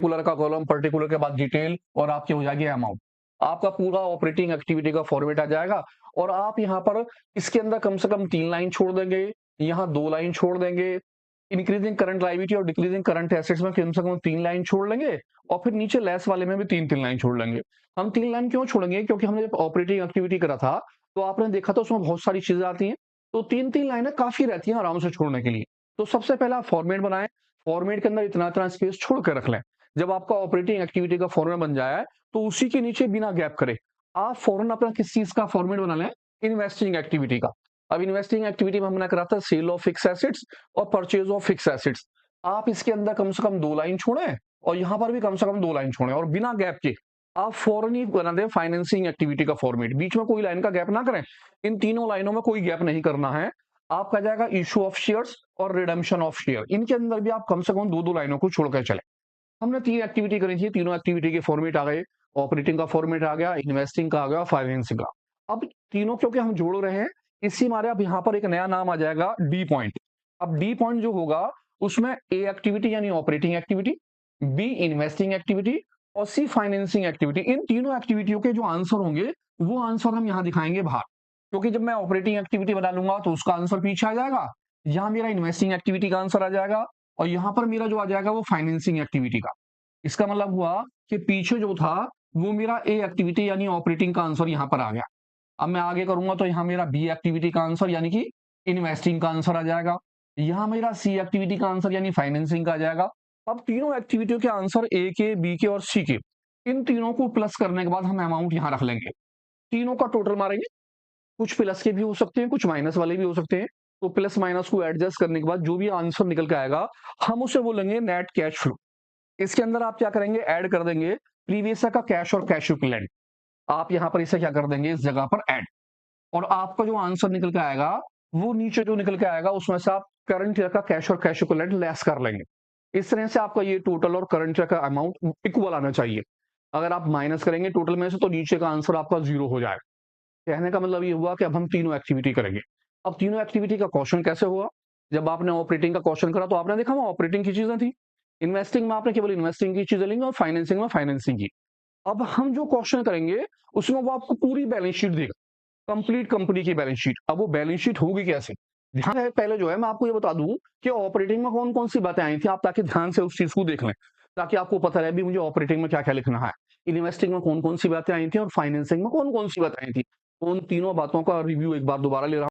Particular का column, particular के बाद डिटेल और आपकी हो जाएगी अमाउंट। आपका पूरा ऑपरेटिंग एक्टिविटी का फॉर्मेट आ जाएगा और आप यहाँ पर इसके अंदर कम से कम 3 लाइन छोड़ देंगे, यहाँ 2 लाइन छोड़ देंगे। इंक्रीजिंग करंट लायबिलिटी और डिक्रीजिंग करंट एसेट्स में कम से कम 3 लाइन छोड़ लेंगे और फिर नीचे लेस वाले में भी 3-3 लाइन छोड़ लेंगे। हम 3 लाइन क्यों छोड़ेंगे? क्योंकि हमने जब ऑपरेटिंग एक्टिविटी करा था, तो आपने देखा था उसमें बहुत सारी चीज़ें आती हैं, तो 3-3 लाइनें काफ़ी रहती हैं आराम से छोड़ने के लिए। तो सबसे पहले आप फॉर्मेट बनाएँ, फॉर्मेट के अंदर इतना-इतना स्पेस छोड़ के रख लें। जब आपका ऑपरेटिंग एक्टिविटी का फॉर्मेट बन जाए, तो उसी के नीचे बिना गैप करे, आप फ़ौरन अपना किस चीज़ का फॉर्मेट बना लें? इन्वेस्टिंग एक्टिविटी का। अब इन्वेस्टिंग एक्टिविटी में हमने करा था सेल ऑफ फिक्स्ड एसेट्स और परचेज़ ऑफ फिक्स्ड एसेट्स। आप इसके अंदर कम से कम 2 लाइन छोड़ें और यहाँ पर भी कम से कम 2 लाइन छोड़ें और बिना गैप के आप फ़ौरन ही बना दें फाइनेंसिंग एक्टिविटी का फॉर्मेट। बीच में कोई लाइन का गैप ना करें। इन तीनों लाइनों में कोई गैप नहीं करना है। आपका जाएगा इश्यू ऑफ शेयर्स और रिडेम्पशन ऑफ शेयर। इनके अंदर भी आप कम से कम 2-2 लाइनों को छोड़ के चलें। हमने 3 एक्टिविटी करी थी, तीनों एक्टिविटी के फॉर्मेट आ गए। ऑपरेटिंग का फॉर्मेट आ गया, इन्वेस्टिंग का आ गया, फाइनेंसिंग का। अब तीनों क्योंकि हम जोड़ रहे हैं, इसी मारे अब यहाँ पर एक नया नाम आ जाएगा डी पॉइंट। अब डी पॉइंट जो होगा, उसमें ए एक्टिविटी यानी operating activity, be investing activity और सी फाइनेंसिंग एक्टिविटी। इन तीनों एक्टिविटियों के जो आंसर होंगे, वो आंसर हम यहाँ दिखाएंगे बाहर। क्योंकि जब मैं ऑपरेटिंग एक्टिविटी बना लूंगा, तो उसका आंसर पीछे आ जाएगा। यहाँ मेरा इन्वेस्टिंग एक्टिविटी का आंसर आ जाएगा और यहाँ पर मेरा जो आ जाएगा वो फाइनेंसिंग एक्टिविटी का। इसका मतलब हुआ कि पीछे जो था वो मेरा ए एक्टिविटी यानी ऑपरेटिंग का आंसर यहाँ पर आ गया। अब मैं आगे करूंगा तो यहाँ मेरा बी एक्टिविटी का आंसर यानी कि इन्वेस्टिंग का आंसर आ जाएगा। यहाँ मेरा सी एक्टिविटी का आंसर यानी फाइनेंसिंग का आ जाएगा। अब तीनों एक्टिविटियों के आंसर ए के, बी के और सी के, इन तीनों को प्लस करने के बाद हम अमाउंट यहाँ रख लेंगे। तीनों का टोटल मारेंगे। कुछ प्लस के भी हो सकते हैं, कुछ माइनस वाले भी हो सकते हैं। तो प्लस माइनस को एडजस्ट करने के बाद जो भी आंसर निकल के आएगा, हम उसे बोलेंगे नेट कैश फ्लो। इसके अंदर आप क्या करेंगे? ऐड कर देंगे प्रीवियस का कैश और कैश इक्विवेलेंट। आप यहाँ पर इसे क्या कर देंगे? इस जगह पर ऐड। और आपका जो आंसर निकल के आएगा, वो नीचे जो निकल के आएगा उसमें से आप करंट ईयर का कैश और कैश इक्विवेलेंट लेस कर लेंगे। इस तरह से आपका ये टोटल और करंट ईयर का अमाउंट इक्वल आना चाहिए। अगर आप माइनस करेंगे टोटल में से, तो नीचे का आंसर आपका 0 हो जाएगा। कहने का मतलब ये हुआ कि अब हम तीनों एक्टिविटी करेंगे। अब तीनों एक्टिविटी का क्वेश्चन कैसे हुआ? जब आपने ऑपरेटिंग का क्वेश्चन करा, तो आपने देखा वहाँ ऑपरेटिंग की चीजें थी। इन्वेस्टिंग में आपने केवल इन्वेस्टिंग की चीजें लेंगे और फाइनेंसिंग में फाइनेंसिंग की। अब हम जो क्वेश्चन करेंगे, उसमें वो आपको पूरी बैलेंस शीट देगा, कंप्लीट कंपनी की बैलेंस शीट। अब वो बैलेंस शीट होगी कैसे? ध्यान है, पहले जो है मैं आपको ये बता दूं कि ऑपरेटिंग में कौन कौन सी बातें आई थी, आप ताकि ध्यान से उस चीज को देख लें, ताकि आपको पता रहे भी मुझे ऑपरेटिंग में क्या क्या लिखना है। इन्वेस्टिंग में कौन कौन सी बातें आई थी और फाइनेंसिंग में कौन कौन सी बातें आई थी। उन तीनों बातों का रिव्यू एक बार दोबारा ले रहा हूं।